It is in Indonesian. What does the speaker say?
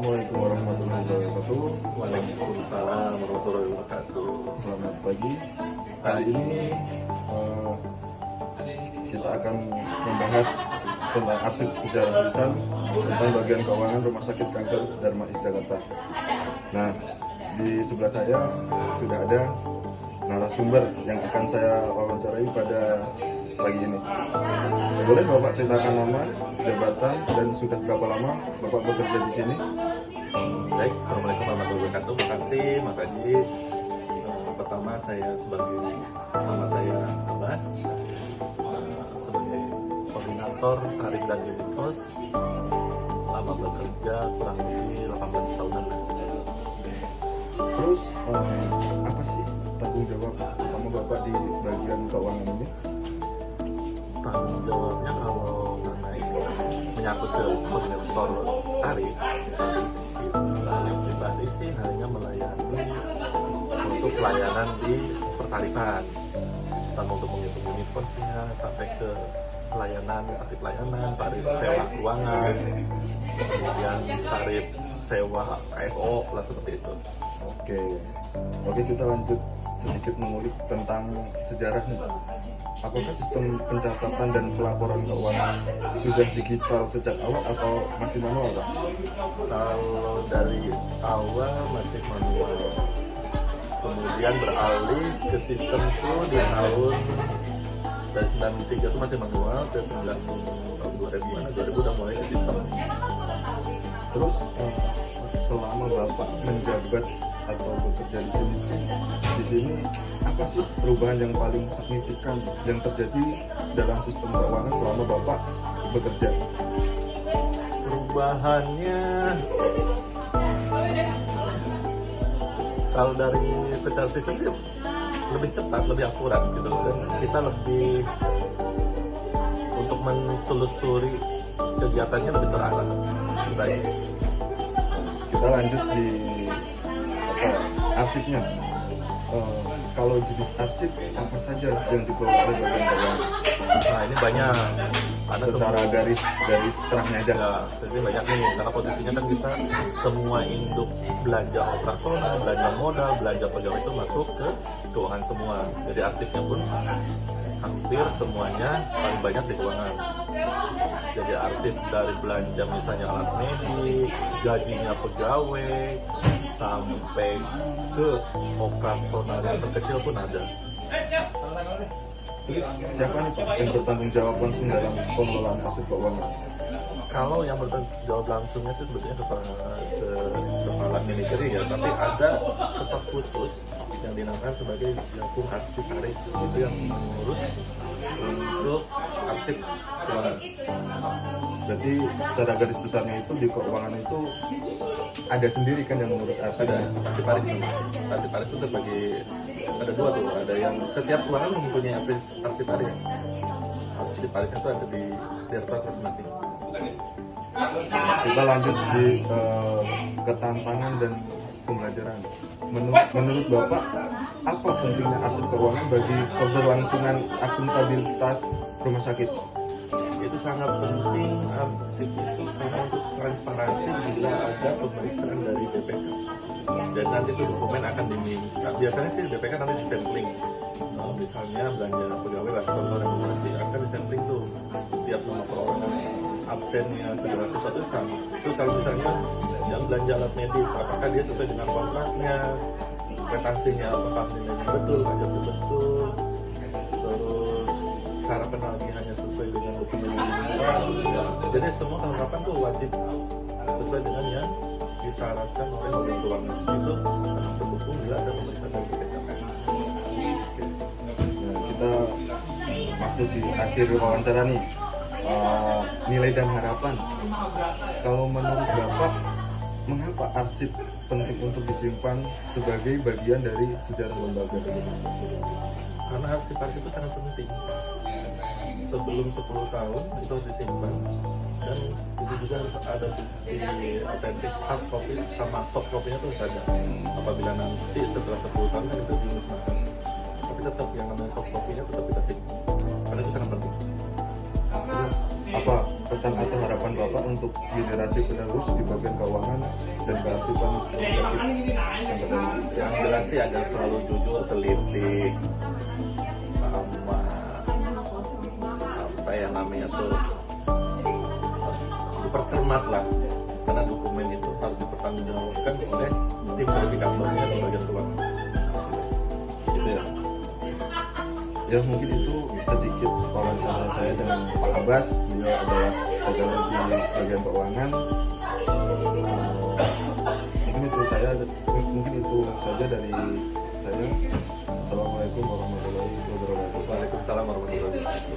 Assalamualaikum warahmatullahi wabarakatuh. Waalaikumsalam warahmatullahi wabarakatuh. Selamat pagi. Kali ini kita akan membahas tentang arsip sejarah tulisan tentang bagian keuangan Rumah Sakit Kanker Darmais Jakarta. Nah, di sebelah saya sudah ada narasumber yang akan saya wawancarai pada pagi ini. Boleh Bapak ceritakan nama, jabatan, dan sudah berapa lama Bapak bekerja di sini? Baik, Assalamualaikum warahmatullahi wabarakatuh. Terima kasih Mas Ajis. Pertama nama saya Abbas, sebagai koordinator tarik dan unit kos. Lama bekerja kurang lebih 18 tahunan. Terus apa sih tanggung jawab utama Bapak di bagian keuangan ini? Tanggung jawabnya kalau mengenai menyangkut ke koordinator tarik, pribadi sih hanya melayani untuk pelayanan di pertarikan, sama untuk menghitung unit kosnya sampai ke pelayanan, tarif sewa ruangan, kemudian tarif sewa KSO lah seperti itu. Oke, kita lanjut sedikit mengulik tentang sejarah nih. Apakah sistem pencatatan dan pelaporan keuangan sudah digital sejak awal atau masih manual, Pak? Kalau dari awal masih manual, kemudian beralih ke sistem itu di tahun dari 93 itu masih manual, ke 2000 udah mulai ke sistem. Terus selama Bapak menjabat atau bekerja di sini apa sih perubahan yang paling signifikan yang terjadi dalam sistem keuangan selama Bapak bekerja? Perubahannya kalau dari secara sistem sih lebih cepat, lebih akurat gitu, dan kita lebih untuk menelusuri kegiatannya lebih terarah. Baik. Kita lanjut di arsipnya. Kalau jenis arsip apa saja yang dikelola oleh bagian keuangan? Nah, ini banyak. Karena Secara garis terangnya aja. Ya, jadi banyak nih, karena posisinya kan kita semua induk belanja operasional, belanja modal, belanja pegawai itu masuk ke keuangan semua. Jadi arsipnya pun hampir semuanya paling banyak di keuangan. Jadi arsip dari belanja misalnya alat medik, gajinya pegawai, sampai ke operasional yang terkecil pun ada. Siapa nih Pak yang bertanggung jawab langsung dalam pengelolaan arsip keuangan? Kalau yang bertanggung jawab langsungnya sih sebetulnya kepala manajer ya, tapi ada staf khusus yang dinamakan sebagai Jakung Arsiptaris, itu yang mengurus untuk arsip keuangan. Jadi secara garis besarnya itu di keuangan itu ada sendiri kan yang mengurus arsip? Ada arsiparis. Arsiparis itu terbagi ada dua tuh, ada yang setiap keuangan mempunyai arsiparis. Arsiparisnya itu ada di direktorat masing-masing. Kita lanjut di ketantangan dan pembelajaran. Menurut Bapak, apa pentingnya arsip keuangan bagi keberlangsungan akuntabilitas rumah sakit? Itu sangat penting arsip itu karena untuk transparansi juga ada pemeriksaan dari BPK. Dan nanti itu dokumen akan diminta. Biasanya sih BPK nanti di sampling. Misalnya belanja pegawai lah, contoh remunerasi akan di sampling tuh tiap nomor perorangan absennya segala sesuatu sama. Terus kalau misalnya yang belanja alat medik, apakah dia sesuai dengan kontraknya, kwitansinya apakah nilainya betul, pajaknya betul, terus cara penagihannya sesuai dengan dokumen yang diminta. Jadi semua kelengkapan tuh wajib sesuai dengan yang disyaratkan oleh Badan Keuangan. Itu harus mendukung bila ada pemeriksaan dari BPK. Nah, kita masuk di akhir wawancara nih. Nilai dan harapan. Kalau menurut Bapak, mengapa arsip penting untuk disimpan sebagai bagian dari sejarah lembaga? Karena arsip itu sangat penting. Sebelum 10 tahun itu harus disimpan, dan itu juga harus ada di otentik hard copy sama soft copy-nya tuh harus ada. Apabila nanti setelah 10 tahun kan itu dimusnahkan, tapi tetap yang namanya soft copy-nya tetap kita simpan karena itu sangat penting. Apa pesan atau harapan Bapak untuk generasi penerus di bagian keuangan dan kearsipan kreatif Angkatan? Yang jelas sih agar selalu jujur, teliti, sama apa ya namanya tuh, super cermat lah, karena dokumen itu harus dipertanggungjawabkan oleh tim verifikatornya di bagian keuangan. Gitu ya. Ya mungkin itu sedikit wawancara saya dengan Pak Abbas. Beliau adalah pegawai di bagian keuangan. Mungkin itu saja dari saya. Assalamualaikum warahmatullahi wabarakatuh. Waalaikumsalam warahmatullahi wabarakatuh.